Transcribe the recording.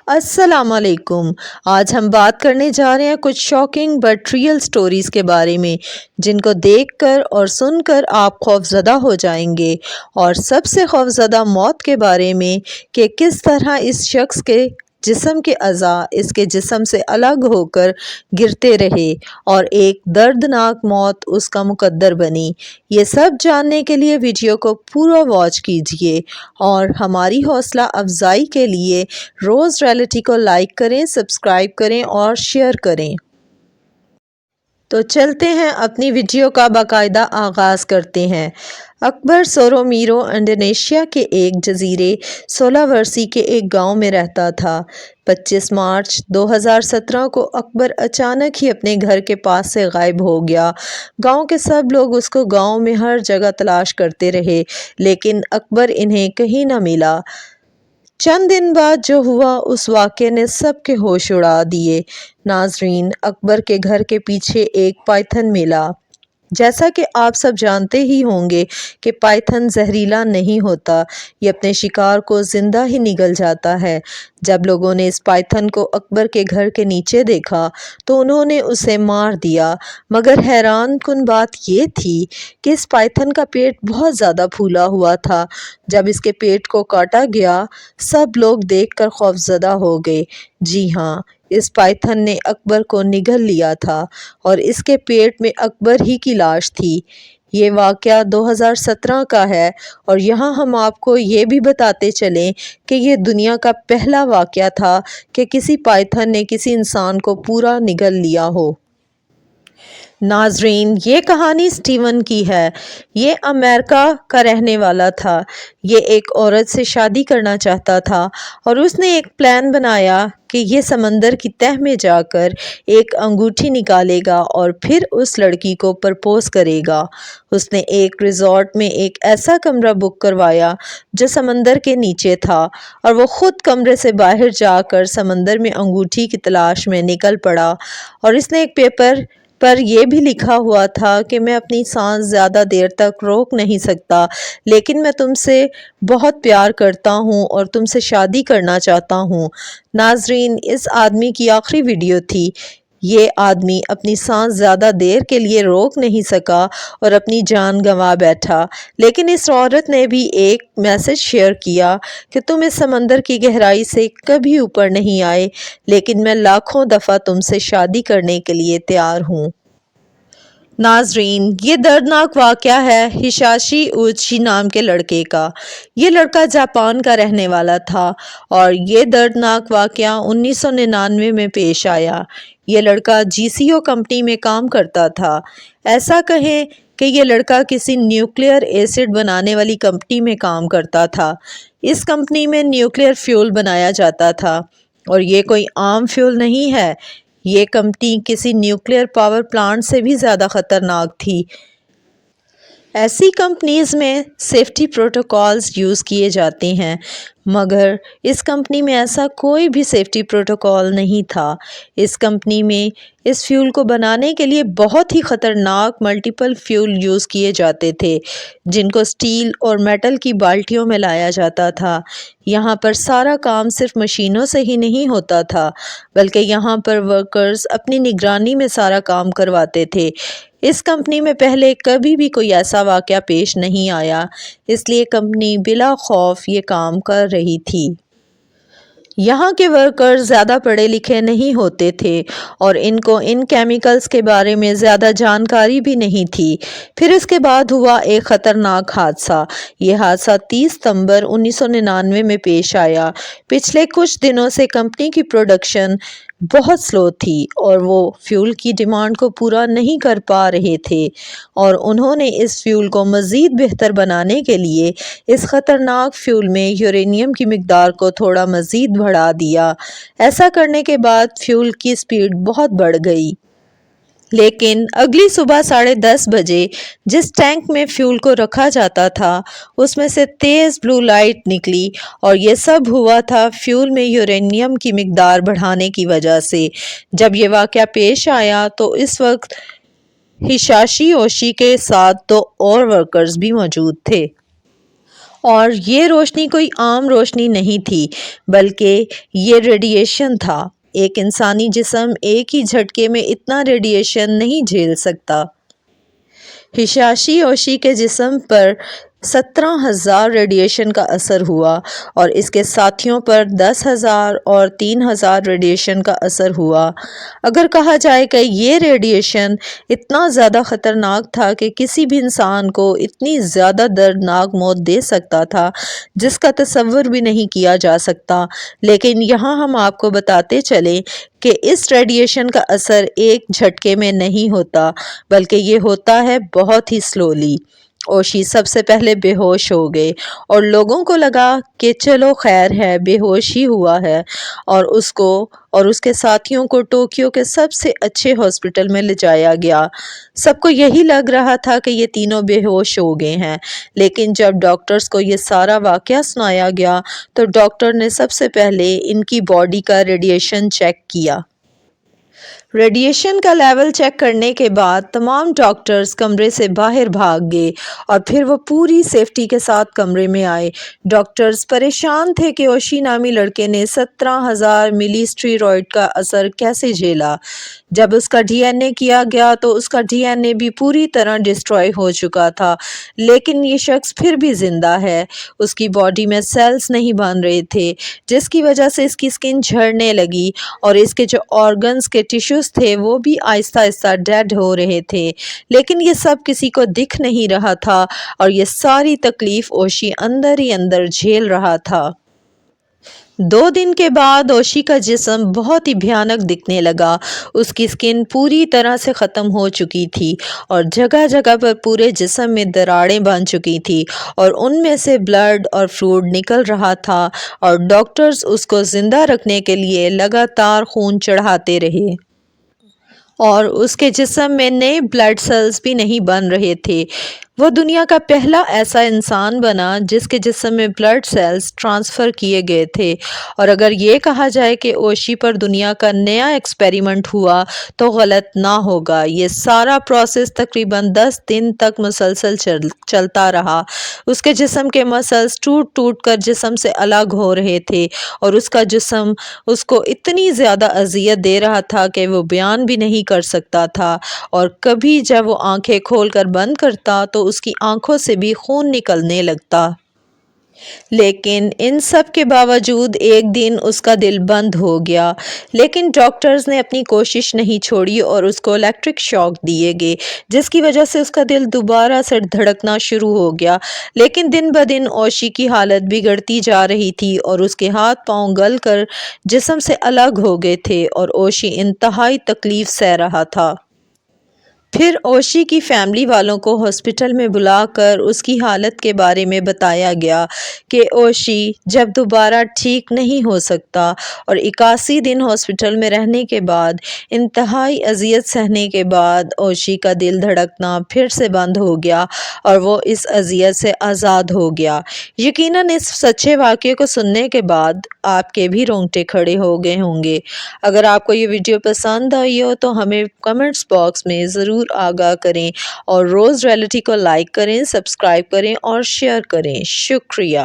السلام علیکم۔ آج ہم بات کرنے جا رہے ہیں کچھ شاکنگ بٹ ریئل سٹوریز کے بارے میں جن کو دیکھ کر اور سن کر آپ خوفزدہ ہو جائیں گے، اور سب سے خوفزدہ موت کے بارے میں کہ کس طرح اس شخص کے جسم کے اعضاء اس کے جسم سے الگ ہو کر گرتے رہے اور ایک دردناک موت اس کا مقدر بنی۔ یہ سب جاننے کے لیے ویڈیو کو پورا واچ کیجیے اور ہماری حوصلہ افزائی کے لیے روز ریئلٹی کو لائک کریں، سبسکرائب کریں اور شیئر کریں۔ تو چلتے ہیں اپنی ویڈیو کا باقاعدہ آغاز کرتے ہیں۔ اکبر سورومیرو انڈونیشیا کے ایک جزیرے سولاورسی کے ایک گاؤں میں رہتا تھا۔ 25 مارچ 2017 کو اکبر اچانک ہی اپنے گھر کے پاس سے غائب ہو گیا۔ گاؤں کے سب لوگ اس کو گاؤں میں ہر جگہ تلاش کرتے رہے لیکن اکبر انہیں کہیں نہ ملا۔ چند دن بعد جو ہوا اس واقعے نے سب کے ہوش اڑا دیے۔ ناظرین، اکبر کے گھر کے پیچھے ایک پائتھن ملا۔ جیسا کہ آپ سب جانتے ہی ہوں گے کہ پائتھن زہریلا نہیں ہوتا، یہ اپنے شکار کو زندہ ہی نگل جاتا ہے۔ جب لوگوں نے اس پائتھن کو اکبر کے گھر کے نیچے دیکھا تو انہوں نے اسے مار دیا، مگر حیران کن بات یہ تھی کہ اس پائتھن کا پیٹ بہت زیادہ پھولا ہوا تھا۔ جب اس کے پیٹ کو کاٹا گیا سب لوگ دیکھ کر خوفزدہ ہو گئے۔ جی ہاں، اس پائتھن نے اکبر کو نگل لیا تھا اور اس کے پیٹ میں اکبر ہی کی لاش تھی۔ یہ واقعہ 2017 کا ہے اور یہاں ہم آپ کو یہ بھی بتاتے چلیں کہ یہ دنیا کا پہلا واقعہ تھا کہ کسی پائتھن نے کسی انسان کو پورا نگل لیا ہو۔ ناظرین، یہ کہانی اسٹیون کی ہے۔ یہ امریکہ کا رہنے والا تھا۔ یہ ایک عورت سے شادی کرنا چاہتا تھا اور اس نے ایک پلان بنایا کہ یہ سمندر کی تہہ میں جا کر ایک انگوٹھی نکالے گا اور پھر اس لڑکی کو پرپوز کرے گا۔ اس نے ایک ریزورٹ میں ایک ایسا کمرہ بک کروایا جو سمندر کے نیچے تھا اور وہ خود کمرے سے باہر جا کر سمندر میں انگوٹھی کی تلاش میں نکل پڑا، اور اس نے ایک پیپر پر یہ بھی لکھا ہوا تھا کہ میں اپنی سانس زیادہ دیر تک روک نہیں سکتا لیکن میں تم سے بہت پیار کرتا ہوں اور تم سے شادی کرنا چاہتا ہوں۔ ناظرین، اس آدمی کی آخری ویڈیو تھی۔ یہ آدمی اپنی سانس زیادہ دیر کے لیے روک نہیں سکا اور اپنی جان گنوا بیٹھا، لیکن اس عورت نے بھی ایک میسج شیئر کیا کہ تم اس سمندر کی گہرائی سے کبھی اوپر نہیں آئے لیکن میں لاکھوں دفعہ تم سے شادی کرنے کے لیے تیار ہوں۔ ناظرین، یہ دردناک واقعہ ہے ہشاشی اوچی نام کے لڑکے کا۔ یہ لڑکا جاپان کا رہنے والا تھا اور یہ دردناک واقعہ 1999 میں پیش آیا۔ یہ لڑکا GCO کمپنی میں کام کرتا تھا۔ ایسا کہیں کہ یہ لڑکا کسی نیوکلیئر ایسڈ بنانے والی کمپنی میں کام کرتا تھا۔ اس کمپنی میں نیوکلیئر فیول بنایا جاتا تھا اور یہ کوئی عام فیول نہیں ہے، یہ کمپنی کسی نیوکلیئر پاور پلانٹ سے بھی زیادہ خطرناک تھی۔ ایسی کمپنیز میں سیفٹی پروٹوکالز یوز کیے جاتے ہیں، مگر اس کمپنی میں ایسا کوئی بھی سیفٹی پروٹوکال نہیں تھا۔ اس کمپنی میں اس فیول کو بنانے کے لیے بہت ہی خطرناک ملٹیپل فیول یوز کیے جاتے تھے جن کو سٹیل اور میٹل کی بالٹیوں میں لایا جاتا تھا۔ یہاں پر سارا کام صرف مشینوں سے ہی نہیں ہوتا تھا بلکہ یہاں پر ورکرز اپنی نگرانی میں سارا کام کرواتے تھے۔ اس کمپنی میں پہلے کبھی بھی کوئی ایسا واقعہ پیش نہیں آیا، اس لیے کمپنی بلا خوف یہ کام کر رہی تھی۔ یہاں کے ورکرز زیادہ پڑھے لکھے نہیں ہوتے تھے اور ان کو ان کیمیکلز کے بارے میں زیادہ جانکاری بھی نہیں تھی۔ پھر اس کے بعد ہوا ایک خطرناک حادثہ۔ یہ حادثہ 30 ستمبر 1999 میں پیش آیا۔ پچھلے کچھ دنوں سے کمپنی کی پروڈکشن بہت سلو تھی اور وہ فیول کی ڈیمانڈ کو پورا نہیں کر پا رہے تھے، اور انہوں نے اس فیول کو مزید بہتر بنانے کے لیے اس خطرناک فیول میں یورینیم کی مقدار کو تھوڑا مزید بڑھا دیا۔ ایسا کرنے کے بعد فیول کی سپیڈ بہت بڑھ گئی۔ لیکن اگلی صبح 10:30 بجے جس ٹینک میں فیول کو رکھا جاتا تھا اس میں سے تیز بلو لائٹ نکلی، اور یہ سب ہوا تھا فیول میں یورینیم کی مقدار بڑھانے کی وجہ سے۔ جب یہ واقعہ پیش آیا تو اس وقت ہشاشی اوشی کے ساتھ 2 اور ورکرز بھی موجود تھے۔ اور یہ روشنی کوئی عام روشنی نہیں تھی بلکہ یہ ریڈیشن تھا۔ ایک انسانی جسم ایک ہی جھٹکے میں اتنا ریڈیشن نہیں جھیل سکتا۔ ہشاشی اوشی کے جسم پر 17,000 ریڈیشن کا اثر ہوا اور اس کے ساتھیوں پر 10,000 اور 3,000 ریڈیشن کا اثر ہوا۔ اگر کہا جائے کہ یہ ریڈیشن اتنا زیادہ خطرناک تھا کہ کسی بھی انسان کو اتنی زیادہ دردناک موت دے سکتا تھا جس کا تصور بھی نہیں کیا جا سکتا، لیکن یہاں ہم آپ کو بتاتے چلیں کہ اس ریڈیشن کا اثر ایک جھٹکے میں نہیں ہوتا بلکہ یہ ہوتا ہے بہت ہی سلولی۔ اوشی سب سے پہلے بے ہوش ہو گئے اور لوگوں کو لگا کہ چلو خیر ہے، بے ہوش ہی ہوا ہے، اور اس کو اور اس کے ساتھیوں کو ٹوکیو کے سب سے اچھے ہاسپٹل میں لے جایا گیا۔ سب کو یہی لگ رہا تھا کہ یہ تینوں بے ہوش ہو گئے ہیں، لیکن جب ڈاکٹرز کو یہ سارا واقعہ سنایا گیا تو ڈاکٹر نے سب سے پہلے ان کی باڈی کا ریڈیشن چیک کیا۔ ریڈیشن کا لیول چیک کرنے کے بعد تمام ڈاکٹرز کمرے سے باہر بھاگ گئے اور پھر وہ پوری سیفٹی کے ساتھ کمرے میں آئے۔ ڈاکٹرز پریشان تھے کہ اوشی نامی لڑکے نے 17,000 ملی اسٹیرائڈ کا اثر کیسے جھیلا۔ جب اس کا ڈی این اے کیا گیا تو اس کا ڈی این اے بھی پوری طرح ڈسٹرائے ہو چکا تھا، لیکن یہ شخص پھر بھی زندہ ہے۔ اس کی باڈی میں سیلز نہیں بن رہے تھے جس کی وجہ سے اس کی سکن جھڑنے لگی اور اس کے جو آرگنز کے ٹیشوز تھے وہ بھی آہستہ آہستہ ڈیڈ ہو رہے تھے، لیکن یہ سب کسی کو دکھ نہیں رہا تھا اور یہ ساری تکلیف اوشی اندر ہی اندر جھیل رہا تھا۔ 2 دن کے بعد اوشی کا جسم بہت ہی بھیانک دکھنے لگا۔ اس کی سکن پوری طرح سے ختم ہو چکی تھی اور جگہ جگہ پر پورے جسم میں دراڑیں بن چکی تھی اور ان میں سے بلڈ اور فلوئڈ نکل رہا تھا اور ڈاکٹرز اس کو زندہ رکھنے کے لیے لگاتار خون چڑھاتے رہے۔ اور اس کے جسم میں نئے بلڈ سیلز بھی نہیں بن رہے تھے۔ وہ دنیا کا پہلا ایسا انسان بنا جس کے جسم میں بلڈ سیلز ٹرانسفر کیے گئے تھے، اور اگر یہ کہا جائے کہ اوشی پر دنیا کا نیا ایکسپیریمنٹ ہوا تو غلط نہ ہوگا۔ یہ سارا پروسیس تقریباً 10 دن تک مسلسل چلتا رہا۔ اس کے جسم کے مسلز ٹوٹ ٹوٹ کر جسم سے الگ ہو رہے تھے اور اس کا جسم اس کو اتنی زیادہ اذیت دے رہا تھا کہ وہ بیان بھی نہیں کر سکتا تھا، اور کبھی جب وہ آنکھیں کھول کر بند کرتا تو اس کی آنکھوں سے بھی خون نکلنے لگتا۔ لیکن ان سب کے باوجود ایک دن اس کا دل بند ہو گیا، لیکن ڈاکٹرز نے اپنی کوشش نہیں چھوڑی اور اس کو الیکٹرک شاک دیے گئے جس کی وجہ سے اس کا دل دوبارہ سے دھڑکنا شروع ہو گیا۔ لیکن دن بدن اوشی کی حالت بگڑتی جا رہی تھی اور اس کے ہاتھ پاؤں گل کر جسم سے الگ ہو گئے تھے اور اوشی انتہائی تکلیف سہ رہا تھا۔ پھر اوشی کی فیملی والوں کو ہاسپٹل میں بلا کر اس کی حالت کے بارے میں بتایا گیا کہ اوشی جب دوبارہ ٹھیک نہیں ہو سکتا، اور 81 دن ہاسپٹل میں رہنے کے بعد انتہائی اذیت سہنے کے بعد اوشی کا دل دھڑکنا پھر سے بند ہو گیا اور وہ اس اذیت سے آزاد ہو گیا۔ یقیناً اس سچے واقعے کو سننے کے بعد آپ کے بھی رونگٹے کھڑے ہو گئے ہوں گے۔ اگر آپ کو یہ ویڈیو پسند آئی ہو تو ہمیں کمنٹس باکس میں ضرور آگاہ کریں اور روز ریئلٹی کو لائک کریں، سبسکرائب کریں اور شیئر کریں۔ شکریہ۔